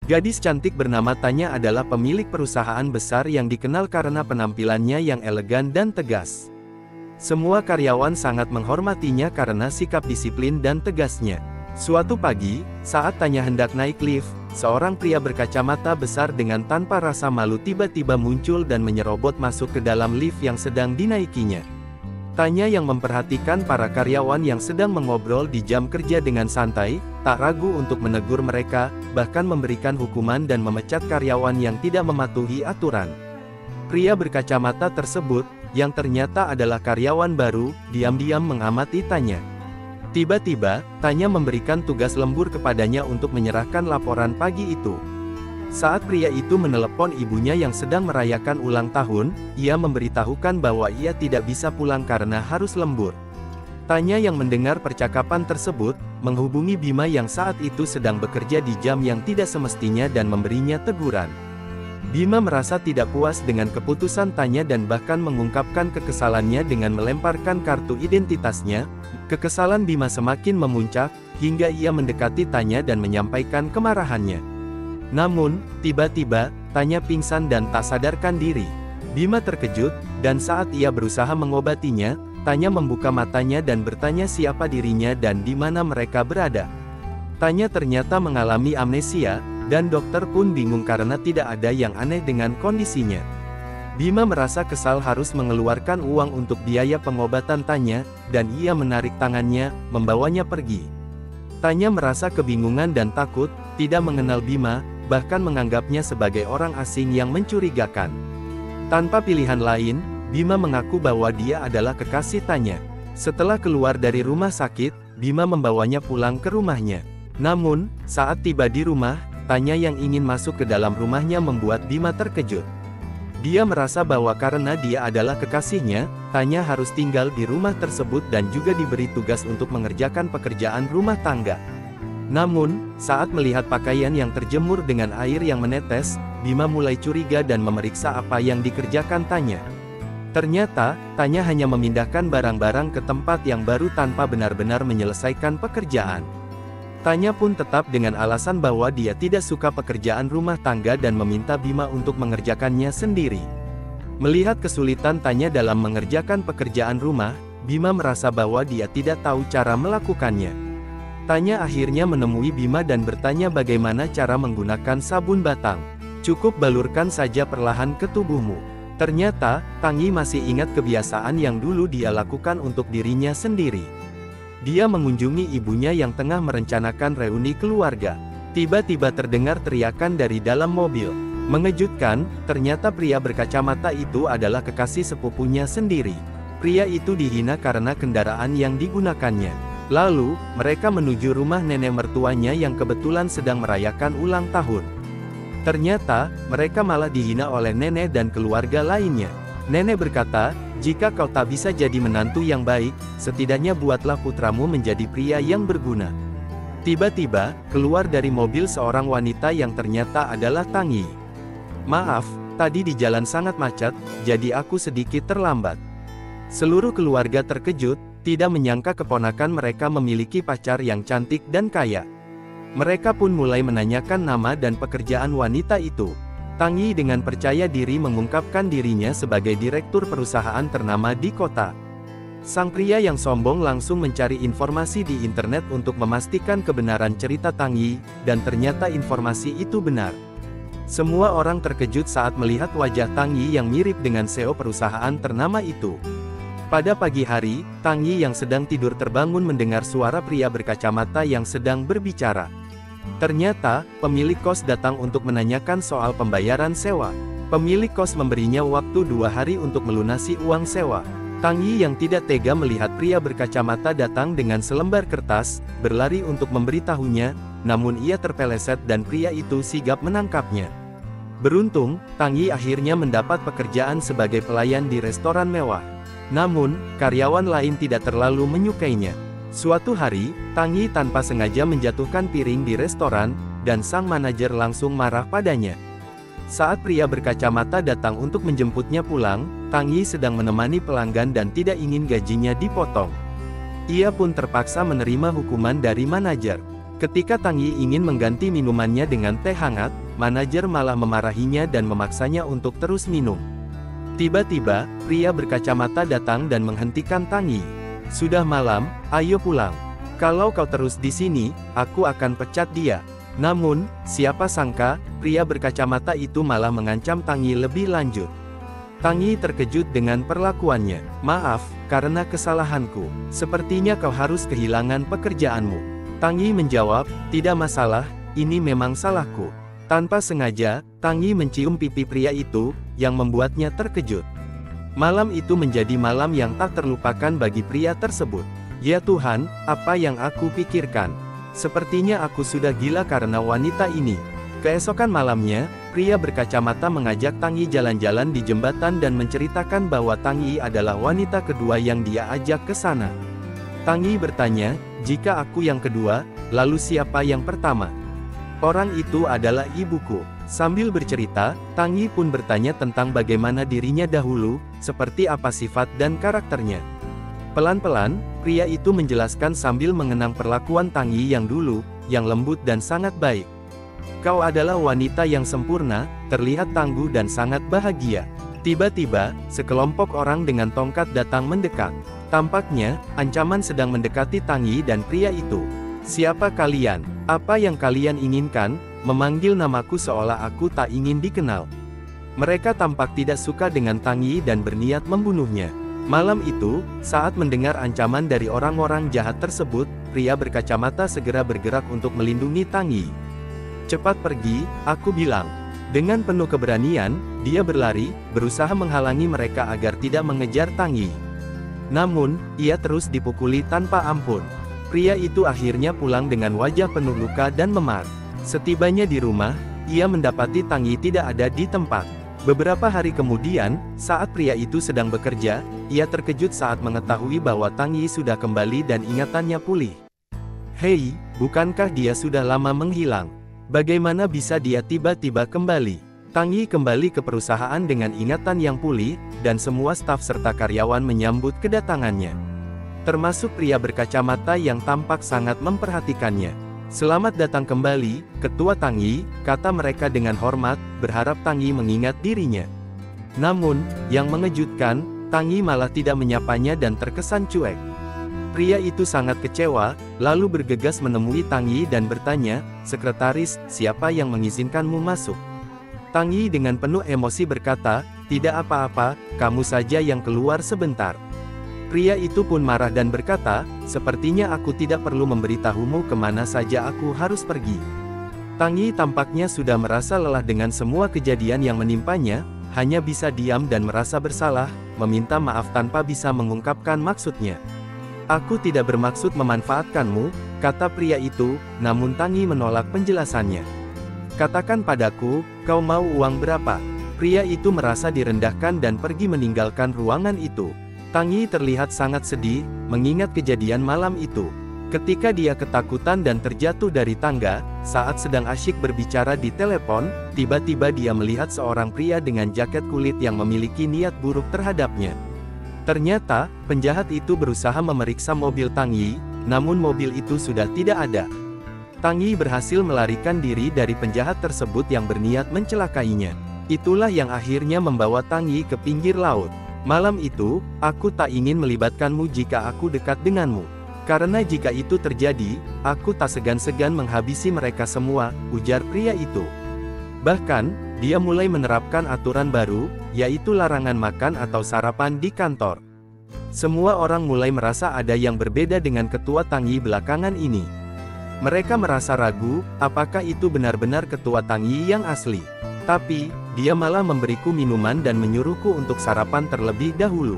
Gadis cantik bernama Tanya adalah pemilik perusahaan besar yang dikenal karena penampilannya yang elegan dan tegas. Semua karyawan sangat menghormatinya karena sikap disiplin dan tegasnya. Suatu pagi, saat Tanya hendak naik lift, seorang pria berkacamata besar dengan tanpa rasa malu tiba-tiba muncul dan menyerobot masuk ke dalam lift yang sedang dinaikinya. Tanya yang memperhatikan para karyawan yang sedang mengobrol di jam kerja dengan santai, tak ragu untuk menegur mereka, bahkan memberikan hukuman dan memecat karyawan yang tidak mematuhi aturan. Pria berkacamata tersebut, yang ternyata adalah karyawan baru, diam-diam mengamati Tanya. Tiba-tiba, Tanya memberikan tugas lembur kepadanya untuk menyerahkan laporan pagi itu. Saat pria itu menelepon ibunya yang sedang merayakan ulang tahun, ia memberitahukan bahwa ia tidak bisa pulang karena harus lembur. Tanya yang mendengar percakapan tersebut, menghubungi Bima yang saat itu sedang bekerja di jam yang tidak semestinya dan memberinya teguran. Bima merasa tidak puas dengan keputusan Tanya dan bahkan mengungkapkan kekesalannya dengan melemparkan kartu identitasnya. Kekesalan Bima semakin memuncak, hingga ia mendekati Tanya dan menyampaikan kemarahannya. Namun, tiba-tiba, Tanya pingsan dan tak sadarkan diri. Bima terkejut, dan saat ia berusaha mengobatinya, Tanya membuka matanya dan bertanya siapa dirinya dan di mana mereka berada. Tanya ternyata mengalami amnesia, dan dokter pun bingung karena tidak ada yang aneh dengan kondisinya. Bima merasa kesal harus mengeluarkan uang untuk biaya pengobatan Tanya, dan ia menarik tangannya, membawanya pergi. Tanya merasa kebingungan dan takut, tidak mengenal Bima, bahkan menganggapnya sebagai orang asing yang mencurigakan. Tanpa pilihan lain, Bima mengaku bahwa dia adalah kekasih Tanya. Setelah keluar dari rumah sakit, Bima membawanya pulang ke rumahnya. Namun, saat tiba di rumah, Tanya yang ingin masuk ke dalam rumahnya membuat Bima terkejut. Dia merasa bahwa karena dia adalah kekasihnya, Tanya harus tinggal di rumah tersebut dan juga diberi tugas untuk mengerjakan pekerjaan rumah tangga. Namun, saat melihat pakaian yang terjemur dengan air yang menetes, Bima mulai curiga dan memeriksa apa yang dikerjakan Tanya. Ternyata, Tanya hanya memindahkan barang-barang ke tempat yang baru tanpa benar-benar menyelesaikan pekerjaan. Tanya pun tetap dengan alasan bahwa dia tidak suka pekerjaan rumah tangga dan meminta Bima untuk mengerjakannya sendiri. Melihat kesulitan Tanya dalam mengerjakan pekerjaan rumah, Bima merasa bahwa dia tidak tahu cara melakukannya. Tanya akhirnya menemui Bima dan bertanya bagaimana cara menggunakan sabun batang. Cukup balurkan saja perlahan ke tubuhmu. Ternyata, Tangi masih ingat kebiasaan yang dulu dia lakukan untuk dirinya sendiri. Dia mengunjungi ibunya yang tengah merencanakan reuni keluarga. Tiba-tiba terdengar teriakan dari dalam mobil. Mengejutkan, ternyata pria berkacamata itu adalah kekasih sepupunya sendiri. Pria itu dihina karena kendaraan yang digunakannya. Lalu, mereka menuju rumah nenek mertuanya yang kebetulan sedang merayakan ulang tahun. Ternyata, mereka malah dihina oleh nenek dan keluarga lainnya. Nenek berkata, jika kau tak bisa jadi menantu yang baik, setidaknya buatlah putramu menjadi pria yang berguna. Tiba-tiba, keluar dari mobil seorang wanita yang ternyata adalah Tangi. Maaf, tadi di jalan sangat macet, jadi aku sedikit terlambat. Seluruh keluarga terkejut, tidak menyangka keponakan mereka memiliki pacar yang cantik dan kaya. Mereka pun mulai menanyakan nama dan pekerjaan wanita itu. Tangi dengan percaya diri mengungkapkan dirinya sebagai direktur perusahaan ternama di kota. Sang pria yang sombong langsung mencari informasi di internet untuk memastikan kebenaran cerita Tangi, dan ternyata informasi itu benar. Semua orang terkejut saat melihat wajah Tangi yang mirip dengan CEO perusahaan ternama itu. Pada pagi hari, Tangi yang sedang tidur terbangun mendengar suara pria berkacamata yang sedang berbicara. Ternyata, pemilik kos datang untuk menanyakan soal pembayaran sewa. Pemilik kos memberinya waktu 2 hari untuk melunasi uang sewa. Tangi yang tidak tega melihat pria berkacamata datang dengan selembar kertas, berlari untuk memberitahunya, namun ia terpeleset dan pria itu sigap menangkapnya. Beruntung, Tangi akhirnya mendapat pekerjaan sebagai pelayan di restoran mewah. Namun, karyawan lain tidak terlalu menyukainya. Suatu hari, Tangi tanpa sengaja menjatuhkan piring di restoran, dan sang manajer langsung marah padanya. Saat pria berkacamata datang untuk menjemputnya pulang, Tangi sedang menemani pelanggan dan tidak ingin gajinya dipotong. Ia pun terpaksa menerima hukuman dari manajer. Ketika Tang Yi ingin mengganti minumannya dengan teh hangat, manajer malah memarahinya dan memaksanya untuk terus minum. Tiba-tiba, pria berkacamata datang dan menghentikan Tang Yi. "Sudah malam, ayo pulang. Kalau kau terus di sini, aku akan pecat dia." Namun, siapa sangka, pria berkacamata itu malah mengancam Tang Yi lebih lanjut. Tang Yi terkejut dengan perlakuannya. "Maaf, karena kesalahanku. Sepertinya kau harus kehilangan pekerjaanmu." Tang Yi menjawab, "Tidak masalah, ini memang salahku." Tanpa sengaja, Tang Yi mencium pipi pria itu, yang membuatnya terkejut. Malam itu menjadi malam yang tak terlupakan bagi pria tersebut. "Ya Tuhan, apa yang aku pikirkan? Sepertinya aku sudah gila karena wanita ini." Keesokan malamnya, pria berkacamata mengajak Tang Yi jalan-jalan di jembatan dan menceritakan bahwa Tang Yi adalah wanita kedua yang dia ajak ke sana. Tang Yi bertanya, "Jika aku yang kedua, lalu siapa yang pertama?" "Orang itu adalah ibuku." Sambil bercerita, Tang Yi pun bertanya tentang bagaimana dirinya dahulu, seperti apa sifat dan karakternya. Pelan-pelan, pria itu menjelaskan sambil mengenang perlakuan Tang Yi yang dulu, yang lembut dan sangat baik. "Kau adalah wanita yang sempurna, terlihat tangguh dan sangat bahagia." Tiba-tiba, sekelompok orang dengan tongkat datang mendekat. Tampaknya, ancaman sedang mendekati Tang Yi dan pria itu. "Siapa kalian? Apa yang kalian inginkan? Memanggil namaku seolah aku tak ingin dikenal." Mereka tampak tidak suka dengan Tang Yi dan berniat membunuhnya. Malam itu, saat mendengar ancaman dari orang-orang jahat tersebut, pria berkacamata segera bergerak untuk melindungi Tang Yi. "Cepat pergi," aku bilang. Dengan penuh keberanian, dia berlari, berusaha menghalangi mereka agar tidak mengejar Tang Yi. Namun, ia terus dipukuli tanpa ampun. Pria itu akhirnya pulang dengan wajah penuh luka dan memar. Setibanya di rumah, ia mendapati Tang Yi tidak ada di tempat. Beberapa hari kemudian, saat pria itu sedang bekerja, ia terkejut saat mengetahui bahwa Tang Yi sudah kembali dan ingatannya pulih. "Hei, bukankah dia sudah lama menghilang? Bagaimana bisa dia tiba-tiba kembali?" Tang Yi kembali ke perusahaan dengan ingatan yang pulih, dan semua staf serta karyawan menyambut kedatangannya. Termasuk pria berkacamata yang tampak sangat memperhatikannya. "Selamat datang kembali, Ketua Tang Yi," kata mereka dengan hormat, berharap Tang Yi mengingat dirinya. Namun, yang mengejutkan, Tang Yi malah tidak menyapanya dan terkesan cuek. Pria itu sangat kecewa, lalu bergegas menemui Tang Yi dan bertanya, "Sekretaris, siapa yang mengizinkanmu masuk?" Tang Yi dengan penuh emosi berkata, "Tidak apa-apa, kamu saja yang keluar sebentar." Pria itu pun marah dan berkata, "Sepertinya aku tidak perlu memberitahumu kemana saja aku harus pergi." Tang Yi tampaknya sudah merasa lelah dengan semua kejadian yang menimpanya, hanya bisa diam dan merasa bersalah, meminta maaf tanpa bisa mengungkapkan maksudnya. "Aku tidak bermaksud memanfaatkanmu," kata pria itu, namun Tang Yi menolak penjelasannya. "Katakan padaku, kau mau uang berapa?" Pria itu merasa direndahkan dan pergi meninggalkan ruangan itu. Tang Yi terlihat sangat sedih, mengingat kejadian malam itu. Ketika dia ketakutan dan terjatuh dari tangga, saat sedang asyik berbicara di telepon, tiba-tiba dia melihat seorang pria dengan jaket kulit yang memiliki niat buruk terhadapnya. Ternyata, penjahat itu berusaha memeriksa mobil Tang Yi, namun mobil itu sudah tidak ada. Tang Yi berhasil melarikan diri dari penjahat tersebut yang berniat mencelakainya. Itulah yang akhirnya membawa Tang Yi ke pinggir laut. "Malam itu, aku tak ingin melibatkanmu jika aku dekat denganmu. Karena jika itu terjadi, aku tak segan-segan menghabisi mereka semua," ujar pria itu. Bahkan, dia mulai menerapkan aturan baru, yaitu larangan makan atau sarapan di kantor. Semua orang mulai merasa ada yang berbeda dengan Ketua Tang Yi belakangan ini. Mereka merasa ragu, apakah itu benar-benar Ketua Tang Yi yang asli. Tapi, dia malah memberiku minuman dan menyuruhku untuk sarapan terlebih dahulu.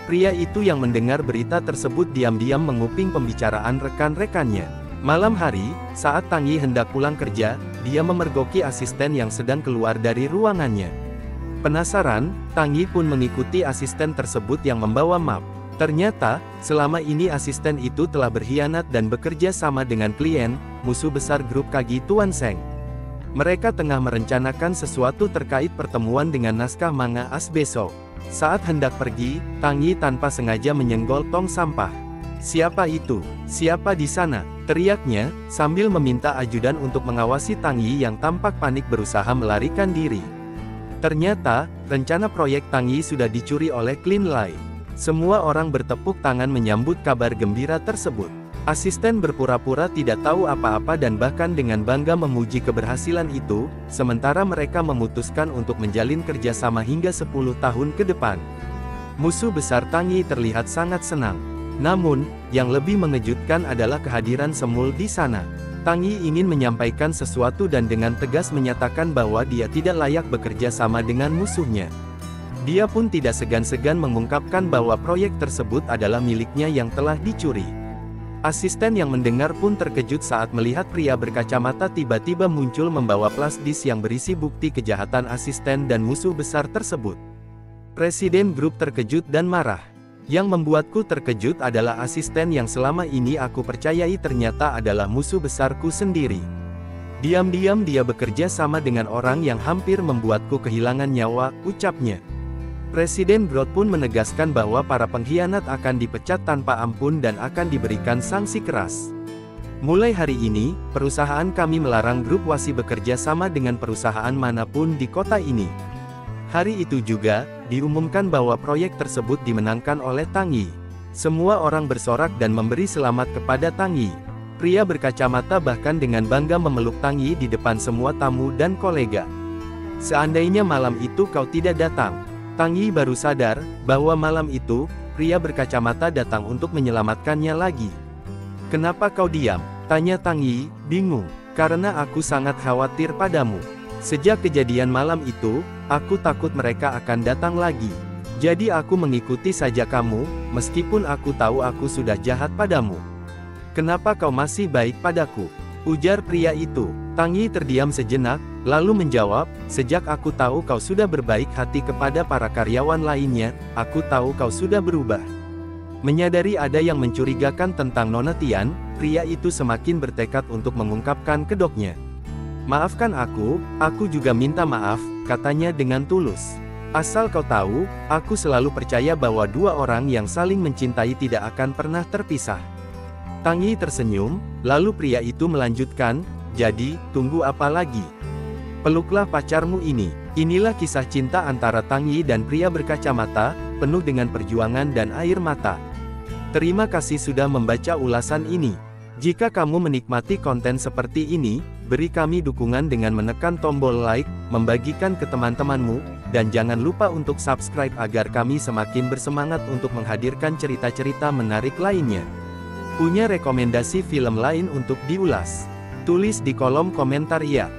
Pria itu yang mendengar berita tersebut diam-diam menguping pembicaraan rekan-rekannya. Malam hari, saat Tang Yi hendak pulang kerja, dia memergoki asisten yang sedang keluar dari ruangannya. Penasaran, Tang Yi pun mengikuti asisten tersebut yang membawa map. Ternyata, selama ini asisten itu telah berkhianat dan bekerja sama dengan klien, musuh besar grup Kagi Tuan Seng. Mereka tengah merencanakan sesuatu terkait pertemuan dengan naskah manga As besok. Saat hendak pergi, Tang Yi tanpa sengaja menyenggol tong sampah. "Siapa itu? Siapa di sana?" teriaknya, sambil meminta ajudan untuk mengawasi Tang Yi yang tampak panik berusaha melarikan diri. Ternyata, rencana proyek Tang Yi sudah dicuri oleh Qin Lai. Semua orang bertepuk tangan menyambut kabar gembira tersebut. Asisten berpura-pura tidak tahu apa-apa dan bahkan dengan bangga memuji keberhasilan itu, sementara mereka memutuskan untuk menjalin kerjasama hingga 10 tahun ke depan. Musuh besar Tang Yi terlihat sangat senang. Namun, yang lebih mengejutkan adalah kehadiran Semul di sana. Tang Yi ingin menyampaikan sesuatu dan dengan tegas menyatakan bahwa dia tidak layak bekerja sama dengan musuhnya. Dia pun tidak segan-segan mengungkapkan bahwa proyek tersebut adalah miliknya yang telah dicuri. Asisten yang mendengar pun terkejut saat melihat pria berkacamata tiba-tiba muncul membawa flash disk yang berisi bukti kejahatan asisten dan musuh besar tersebut. Presiden grup terkejut dan marah. Yang membuatku terkejut adalah asisten yang selama ini aku percayai ternyata adalah musuh besarku sendiri. Diam-diam dia bekerja sama dengan orang yang hampir membuatku kehilangan nyawa, ucapnya. Presiden Groot pun menegaskan bahwa para pengkhianat akan dipecat tanpa ampun dan akan diberikan sanksi keras. Mulai hari ini, perusahaan kami melarang grup Wasi bekerja sama dengan perusahaan manapun di kota ini. Hari itu juga, diumumkan bahwa proyek tersebut dimenangkan oleh Tang Yi. Semua orang bersorak dan memberi selamat kepada Tang Yi. Pria berkacamata bahkan dengan bangga memeluk Tang Yi di depan semua tamu dan kolega. "Seandainya malam itu kau tidak datang." Tang Yi baru sadar, bahwa malam itu, pria berkacamata datang untuk menyelamatkannya lagi. "Kenapa kau diam?" tanya Tang Yi, bingung. "Karena aku sangat khawatir padamu. Sejak kejadian malam itu, aku takut mereka akan datang lagi. Jadi aku mengikuti saja kamu, meskipun aku tahu aku sudah jahat padamu." "Kenapa kau masih baik padaku?" ujar pria itu. Tang Yi terdiam sejenak, lalu menjawab, "Sejak aku tahu kau sudah berbaik hati kepada para karyawan lainnya, aku tahu kau sudah berubah." Menyadari ada yang mencurigakan tentang Nona Tian, pria itu semakin bertekad untuk mengungkapkan kedoknya. "Maafkan aku juga minta maaf," katanya dengan tulus. "Asal kau tahu, aku selalu percaya bahwa dua orang yang saling mencintai tidak akan pernah terpisah." Tang Yi tersenyum, lalu pria itu melanjutkan, "Jadi, tunggu apa lagi? Peluklah pacarmu ini." Inilah kisah cinta antara Tang Yi dan pria berkacamata, penuh dengan perjuangan dan air mata. Terima kasih sudah membaca ulasan ini. Jika kamu menikmati konten seperti ini, beri kami dukungan dengan menekan tombol like, membagikan ke teman-temanmu, dan jangan lupa untuk subscribe agar kami semakin bersemangat untuk menghadirkan cerita-cerita menarik lainnya. Punya rekomendasi film lain untuk diulas? Tulis di kolom komentar ya.